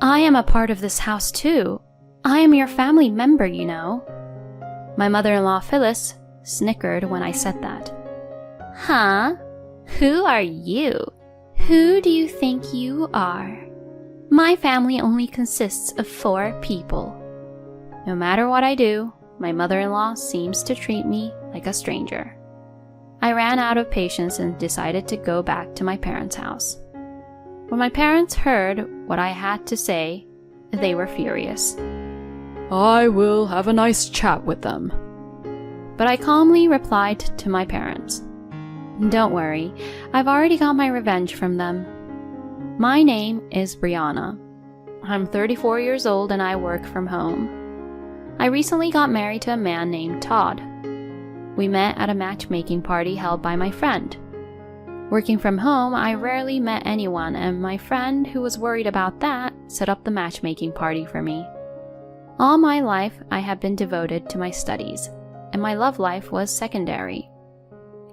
I am a part of this house too. I am your family member, you know." My mother-in-law Phyllis snickered when I said that. "Huh? Who are you? Who do you think you are? My family only consists of 4 people. No matter what I do, my mother-in-law seems to treat me like a stranger." I ran out of patience and decided to go back to my parents' house. When my parents heard what I had to say, they were furious. "I will have a nice chat with them." But I calmly replied to my parents, "Don't worry, I've already got my revenge from them. My name is Brianna. I'm 34 years old and I work from home. I recently got married to a man named Todd. We met at a matchmaking party held by my friend. Working from home, I rarely met anyone, and my friend, who was worried about that, set up the matchmaking party for me. All my life, I have been devoted to my studies, and my love life was secondary.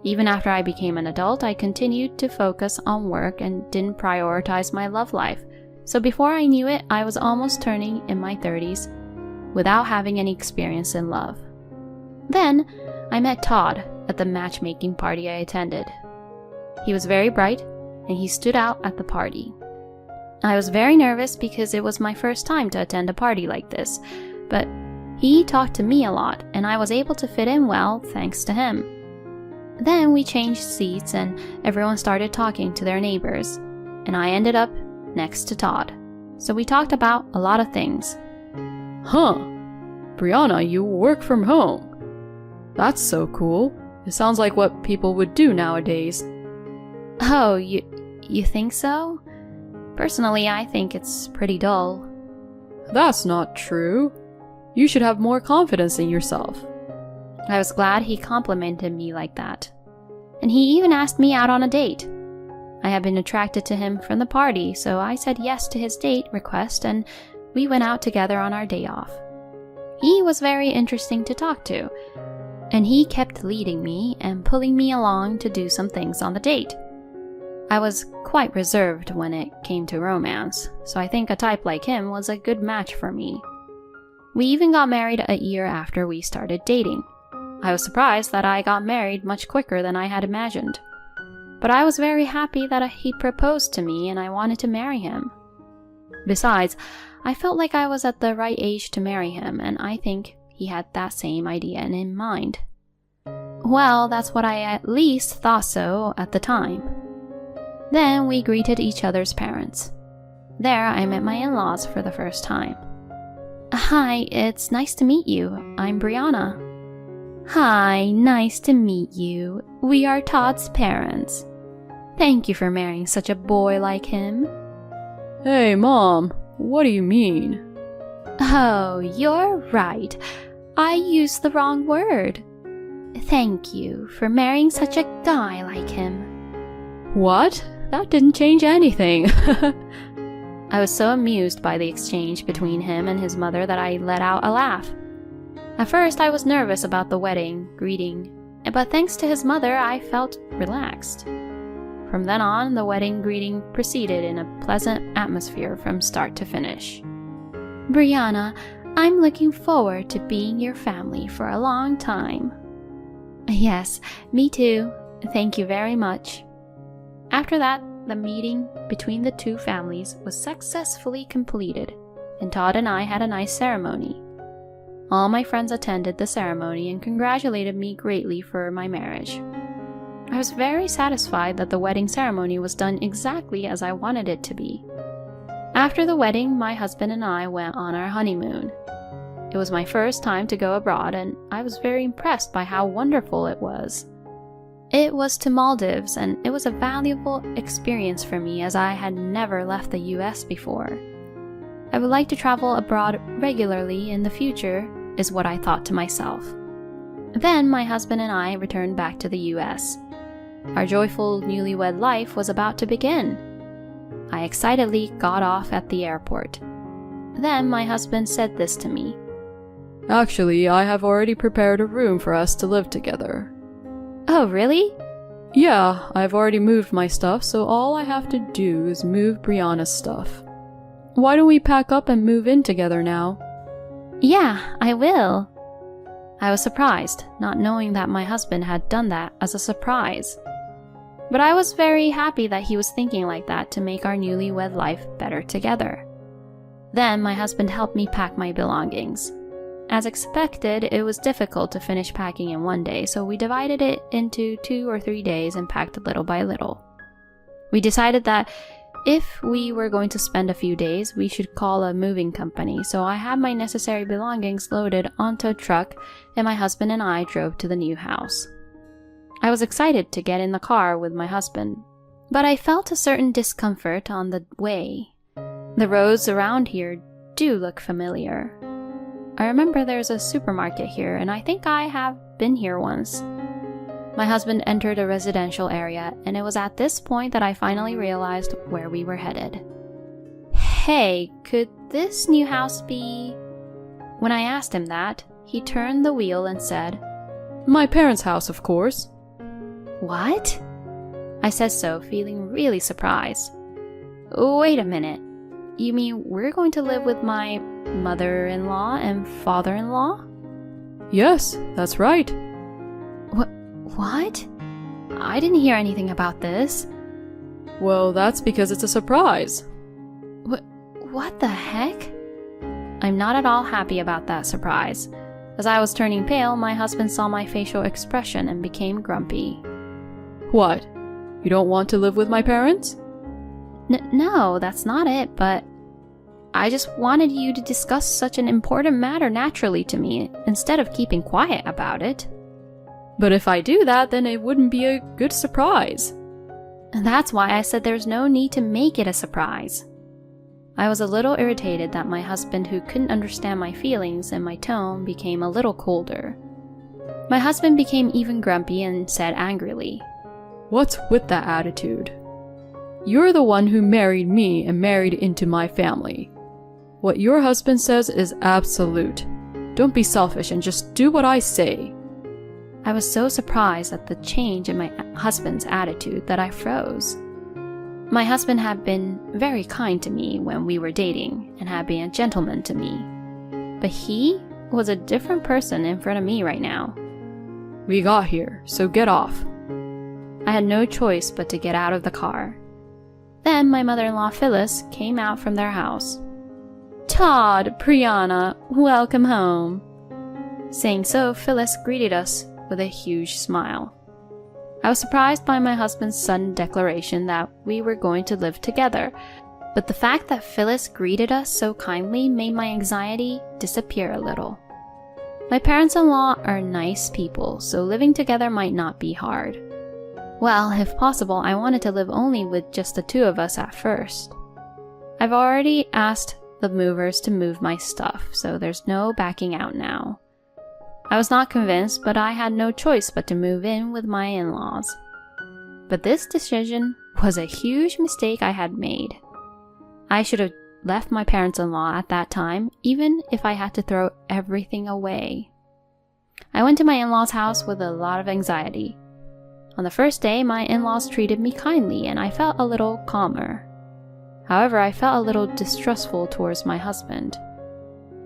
Even after I became an adult, I continued to focus on work and didn't prioritize my love life, so before I knew it, I was almost turning in my 30s without having any experience in love. Then, I met Todd at the matchmaking party I attended. He was very bright, and he stood out at the party. I was very nervous because it was my first time to attend a party like this, but he talked to me a lot, and I was able to fit in well thanks to him. Then we changed seats, and everyone started talking to their neighbors, and I ended up next to Todd. So we talked about a lot of things. "Huh. Brianna, you work from home. That's so cool. It sounds like what people would do nowadays." "Oh, you think so? Personally, I think it's pretty dull." "That's not true. You should have more confidence in yourself." I was glad he complimented me like that. And he even asked me out on a date. I had been attracted to him from the party, so I said yes to his date request, and we went out together on our day off. He was very interesting to talk to, and he kept leading me and pulling me along to do some things on the date. I was quite reserved when it came to romance, so I think a type like him was a good match for me. We even got married a year after we started dating. I was surprised that I got married much quicker than I had imagined. But I was very happy that he proposed to me and I wanted to marry him. Besides, I felt like I was at the right age to marry him, and I think he had that same idea in mind. Well, that's what I at least thought so at the time. Then we greeted each other's parents. There I met my in-laws for the first time. "Hi, it's nice to meet you. I'm Brianna." "Hi, nice to meet you. We are Todd's parents. Thank you for marrying such a boy like him." "Hey, Mom, what do you mean?" "Oh, you're right. I used the wrong word. Thank you for marrying such a guy like him." "What? That didn't change anything." I was so amused by the exchange between him and his mother that I let out a laugh. At first, I was nervous about the wedding greeting, but thanks to his mother, I felt relaxed. From then on, the wedding greeting proceeded in a pleasant atmosphere from start to finish. "Brianna, I'm looking forward to being your family for a long time." "Yes, me too. Thank you very much." After that, the meeting between the two families was successfully completed, and Todd and I had a nice ceremony. All my friends attended the ceremony and congratulated me greatly for my marriage. I was very satisfied that the wedding ceremony was done exactly as I wanted it to be. After the wedding, my husband and I went on our honeymoon. It was my first time to go abroad, and I was very impressed by how wonderful it was. It was to Maldives, and it was a valuable experience for me as I had never left the US before. I would like to travel abroad regularly in the future, is what I thought to myself. Then my husband and I returned back to the US. Our joyful newlywed life was about to begin. I excitedly got off at the airport. Then my husband said this to me. "Actually, I have already prepared a room for us to live together." "Oh, really?" "Yeah, I've already moved my stuff, so all I have to do is move Brianna's stuff." Why don't we pack up and move in together now? Yeah, I will. I was surprised, not knowing that my husband had done that as a surprise. But I was very happy that he was thinking like that to make our newlywed life better together. Then my husband helped me pack my belongings. As expected, it was difficult to finish packing in one day, so we divided it into 2 or 3 days and packed little by little. We decided that if we were going to spend a few days, we should call a moving company, so I had my necessary belongings loaded onto a truck and my husband and I drove to the new house. I was excited to get in the car with my husband, but I felt a certain discomfort on the way. The roads around here do look familiar. I remember there's a supermarket here, and I think I have been here once. My husband entered a residential area, and it was at this point that I finally realized where we were headed. Hey, could this new house be... When I asked him that, he turned the wheel and said, My parents' house, of course. What? I said so, feeling really surprised. Wait a minute. You mean we're going to live with my mother-in-law and father-in-law? Yes, that's right. What? I didn't hear anything about this. Well, that's because it's a surprise. What the heck? I'm not at all happy about that surprise. As I was turning pale, my husband saw my facial expression and became grumpy. What? You don't want to live with my parents? No, that's not it, but I just wanted you to discuss such an important matter naturally to me, instead of keeping quiet about it. But if I do that, then it wouldn't be a good surprise. And that's why I said there's no need to make it a surprise. I was a little irritated that my husband, who couldn't understand my feelings and my tone, became a little colder. My husband became even grumpy and said angrily, What's with that attitude? You're the one who married me and married into my family. What your husband says is absolute. Don't be selfish and just do what I say. I was so surprised at the change in my husband's attitude that I froze. My husband had been very kind to me when we were dating and had been a gentleman to me. But he was a different person in front of me right now. We got here, so get off. I had no choice but to get out of the car. Then my mother-in-law Phyllis came out from their house. Todd, Brianna, welcome home. Saying so, Phyllis greeted us with a huge smile. I was surprised by my husband's sudden declaration that we were going to live together, but the fact that Phyllis greeted us so kindly made my anxiety disappear a little. My parents-in-law are nice people, so living together might not be hard. Well, if possible, I wanted to live only with just the two of us at first. I've already asked the movers to move my stuff, so there's no backing out now. I was not convinced, but I had no choice but to move in with my in-laws. But this decision was a huge mistake I had made. I should have left my parents-in-law at that time, even if I had to throw everything away. I went to my in-laws' house with a lot of anxiety. On the first day, my in-laws treated me kindly, and I felt a little calmer. However, I felt a little distrustful towards my husband.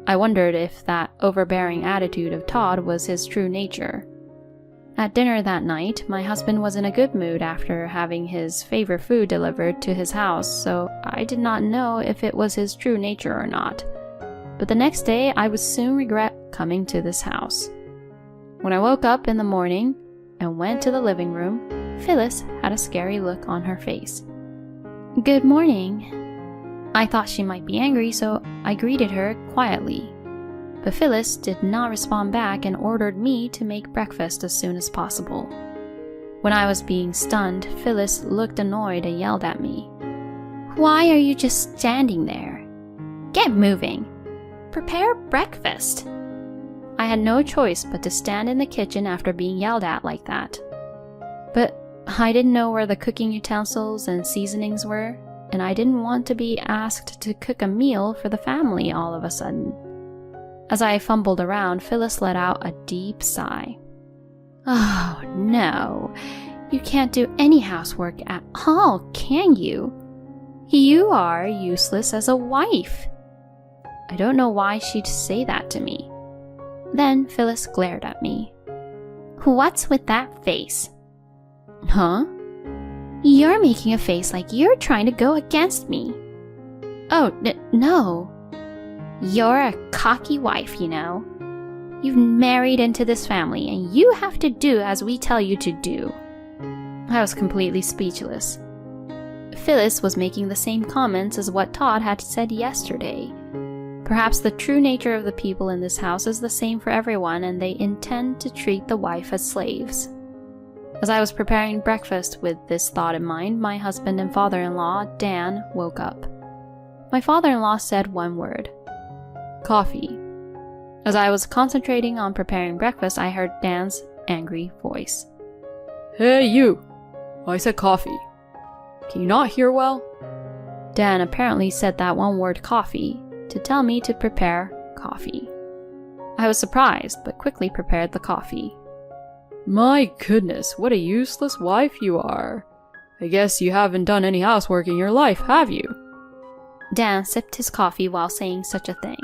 I wondered if that overbearing attitude of Todd was his true nature. At dinner that night, my husband was in a good mood after having his favorite food delivered to his house, so I did not know if it was his true nature or not. But the next day, I would soon regret coming to this house. When I woke up in the morning and went to the living room, Phyllis had a scary look on her face. Good morning. I thought she might be angry, so I greeted her quietly. But Phyllis did not respond back and ordered me to make breakfast as soon as possible. When I was being stunned, Phyllis looked annoyed and yelled at me. Why are you just standing there? Get moving! Prepare breakfast! I had no choice but to stand in the kitchen after being yelled at like that. But I didn't know where the cooking utensils and seasonings were, and I didn't want to be asked to cook a meal for the family all of a sudden. As I fumbled around, Phyllis let out a deep sigh. Oh no, you can't do any housework at all, can you? You are useless as a wife. I don't know why she'd say that to me. Then Phyllis glared at me. What's with that face? Huh? You're making a face like you're trying to go against me. Oh, no. You're a cocky wife, you know. You've married into this family and you have to do as we tell you to do. I was completely speechless. Phyllis was making the same comments as what Todd had said yesterday. Perhaps the true nature of the people in this house is the same for everyone, and they intend to treat the wife as slaves. As I was preparing breakfast with this thought in mind, my husband and father-in-law, Dan, woke up. My father-in-law said one word: coffee. As I was concentrating on preparing breakfast, I heard Dan's angry voice. Hey, you! I said coffee. Can you not hear well? Dan apparently said that one word, coffee, to tell me to prepare coffee. I was surprised, but quickly prepared the coffee. My goodness, what a useless wife you are. I guess you haven't done any housework in your life, have you? Dan sipped his coffee while saying such a thing.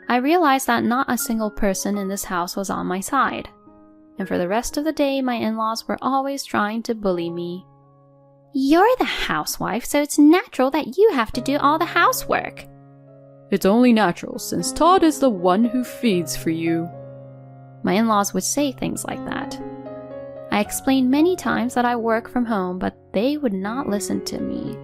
I realized that not a single person in this house was on my side. And for the rest of the day, my in-laws were always trying to bully me. You're the housewife, so it's natural that you have to do all the housework. It's only natural, since Todd is the one who feeds for you. My in-laws would say things like that. I explained many times that I work from home, but they would not listen to me.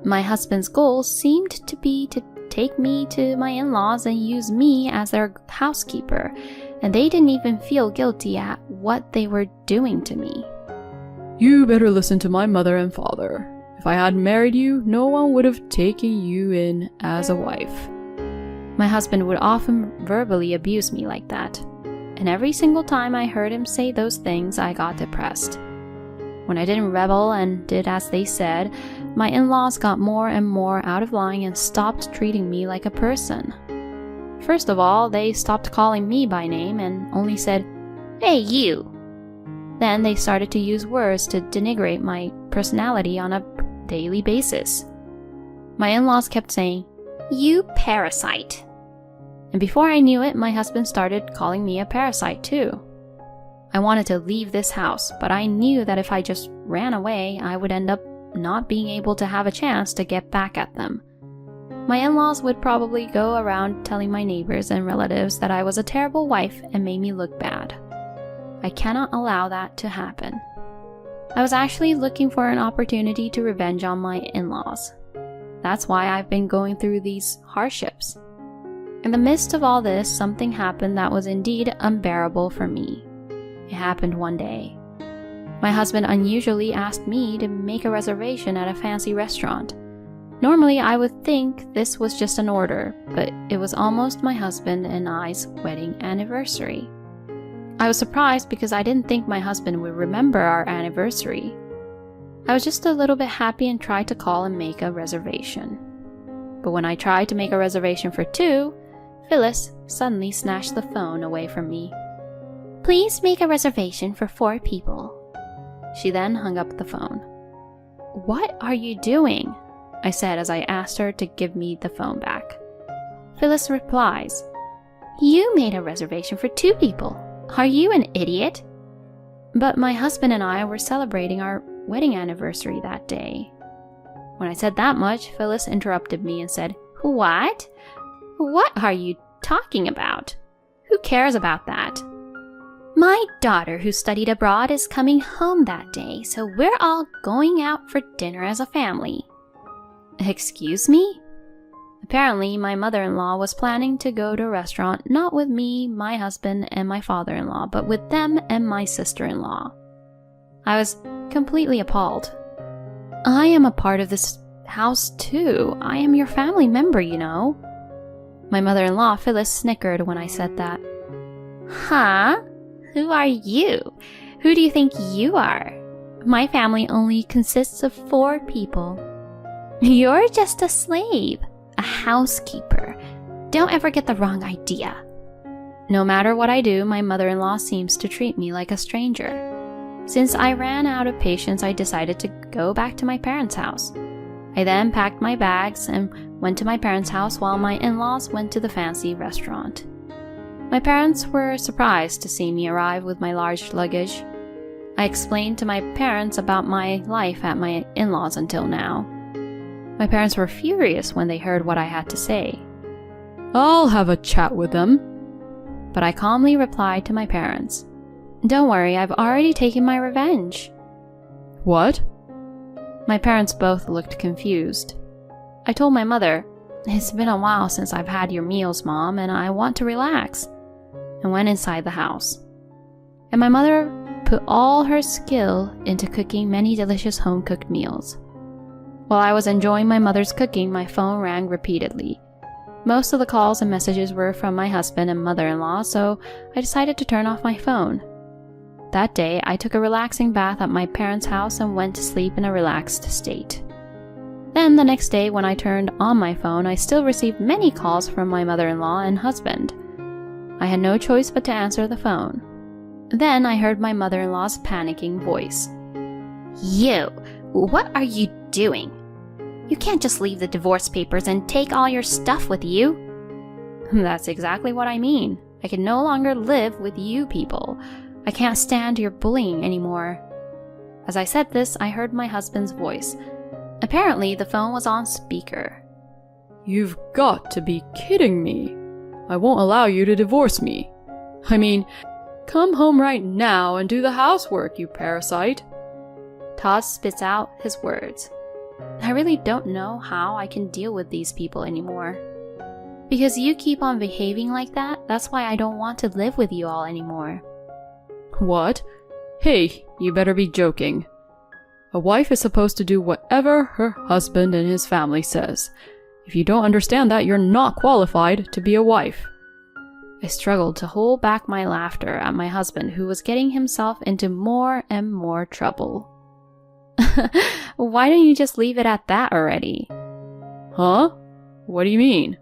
My husband's goal seemed to be to take me to my in-laws and use me as their housekeeper, and they didn't even feel guilty at what they were doing to me. You better listen to my mother and father. If I hadn't married you, no one would have taken you in as a wife. My husband would often verbally abuse me like that, and every single time I heard him say those things, I got depressed. When I didn't rebel and did as they said, my in-laws got more and more out of line and stopped treating me like a person. First of all, they stopped calling me by name and only said, "Hey, you!" Then they started to use words to denigrate my personality on a daily basis. My in-laws kept saying, "You parasite." And before I knew it, my husband started calling me a parasite too. I wanted to leave this house, but I knew that if I just ran away, I would end up not being able to have a chance to get back at them. My in-laws would probably go around telling my neighbors and relatives that I was a terrible wife and made me look bad. I cannot allow that to happen. I was actually looking for an opportunity to revenge on my in-laws. That's why I've been going through these hardships. In the midst of all this, something happened that was indeed unbearable for me. It happened one day. My husband unusually asked me to make a reservation at a fancy restaurant. Normally, I would think this was just an order, but it was almost my husband and I's wedding anniversary. I was surprised because I didn't think my husband would remember our anniversary. I was just a little bit happy and tried to call and make a reservation. But when I tried to make a reservation for 2, Phyllis suddenly snatched the phone away from me. "Please make a reservation for 4 people." She then hung up the phone. "What are you doing?" I said as I asked her to give me the phone back. Phyllis replies, "You made a reservation for 2 people. Are you an idiot?" But my husband and I were celebrating our wedding anniversary that day. When I said that much, Phyllis interrupted me and said, "What? What are you talking about? Who cares about that? My daughter who studied abroad is coming home that day, so we're all going out for dinner as a family." Excuse me? Apparently, my mother-in-law was planning to go to a restaurant not with me, my husband, and my father-in-law, but with them and my sister-in-law. I was completely appalled. I am a part of this house too. I am your family member, you know. My mother-in-law, Phyllis, snickered when I said that. Huh? Who are you? Who do you think you are? My family only consists of 4 people. You're just a slave, a housekeeper. Don't ever get the wrong idea. No matter what I do, my mother-in-law seems to treat me like a stranger. Since I ran out of patience, I decided to go back to my parents' house. I then packed my bags and went to my parents' house while my in-laws went to the fancy restaurant. My parents were surprised to see me arrive with my large luggage. I explained to my parents about my life at my in-laws until now. My parents were furious when they heard what I had to say. I'll have a chat with them. But I calmly replied to my parents, "Don't worry, I've already taken my revenge." What? My parents both looked confused. I told my mother, "It's been a while since I've had your meals, Mom, and I want to relax," and went inside the house. And my mother put all her skill into cooking many delicious home-cooked meals. While I was enjoying my mother's cooking, my phone rang repeatedly. Most of the calls and messages were from my husband and mother-in-law, so I decided to turn off my phone. That day, I took a relaxing bath at my parents' house and went to sleep in a relaxed state. Then the next day, when I turned on my phone, I still received many calls from my mother-in-law and husband. I had no choice but to answer the phone. Then I heard my mother-in-law's panicking voice. "You, what are you doing? You can't just leave the divorce papers and take all your stuff with you." "That's exactly what I mean. I can no longer live with you people. I can't stand your bullying anymore." As I said this, I heard my husband's voice. Apparently, the phone was on speaker. You've got to be kidding me. I won't allow you to divorce me. I mean, come home right now and do the housework, you parasite. Todd spits out his words. I really don't know how I can deal with these people anymore. Because you keep on behaving like that, that's why I don't want to live with you all anymore. What? Hey, you better be joking. A wife is supposed to do whatever her husband and his family says. If you don't understand that, you're not qualified to be a wife. I struggled to hold back my laughter at my husband, who was getting himself into more and more trouble. Why don't you just leave it at that already? Huh? What do you mean?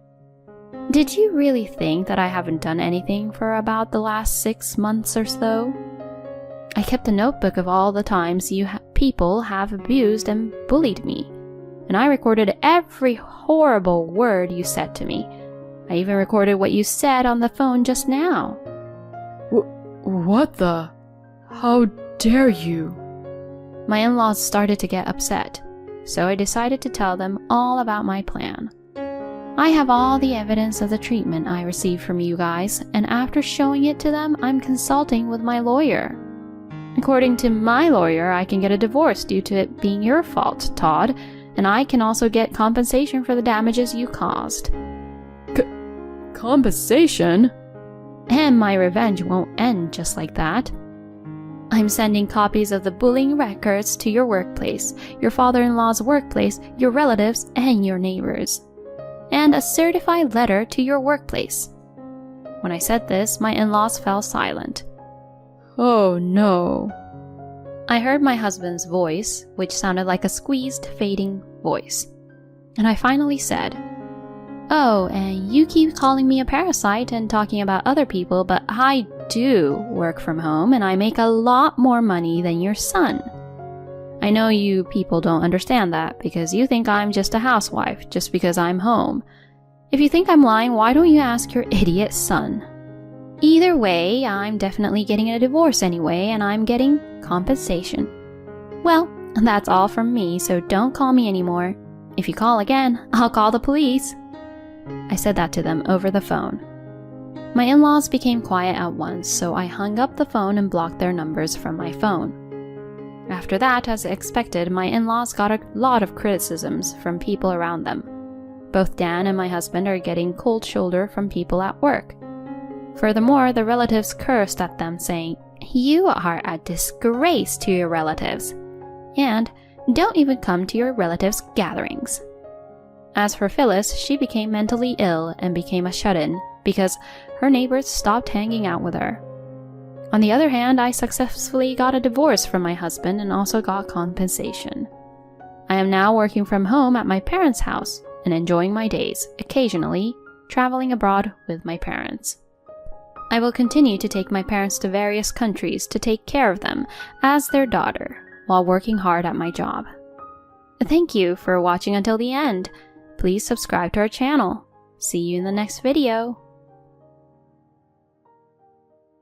Did you really think that I haven't done anything for about the last 6 months or so? I kept a notebook of all the times you people have abused and bullied me, and I recorded every horrible word you said to me. I even recorded what you said on the phone just now. What the? How dare you? My in-laws started to get upset, so I decided to tell them all about my plan. I have all the evidence of the treatment I received from you guys, and after showing it to them, I'm consulting with my lawyer. According to my lawyer, I can get a divorce due to it being your fault, Todd, and I can also get compensation for the damages you caused. Compensation? And my revenge won't end just like that. I'm sending copies of the bullying records to your workplace, your father-in-law's workplace, your relatives, and your neighbors. And a certified letter to your workplace. When I said this, my in-laws fell silent. Oh no. I heard my husband's voice, which sounded like a squeezed, fading voice. And I finally said, "Oh, and you keep calling me a parasite and talking about other people, but I do work from home and I make a lot more money than your son. I know you people don't understand that because you think I'm just a housewife just because I'm home. If you think I'm lying, why don't you ask your idiot son? Either way, I'm definitely getting a divorce anyway, and I'm getting compensation. Well, that's all from me, so don't call me anymore. If you call again, I'll call the police." I said that to them over the phone. My in-laws became quiet at once, so I hung up the phone and blocked their numbers from my phone. After that, as expected, my in-laws got a lot of criticisms from people around them. Both Dan and my husband are getting cold shoulder from people at work. Furthermore, the relatives cursed at them, saying, "You are a disgrace to your relatives," and "Don't even come to your relatives' gatherings." As for Phyllis, she became mentally ill and became a shut-in because her neighbors stopped hanging out with her. On the other hand, I successfully got a divorce from my husband and also got compensation. I am now working from home at my parents' house and enjoying my days, occasionally traveling abroad with my parents. I will continue to take my parents to various countries to take care of them as their daughter while working hard at my job. Thank you for watching until the end. Please subscribe to our channel. See you in the next video.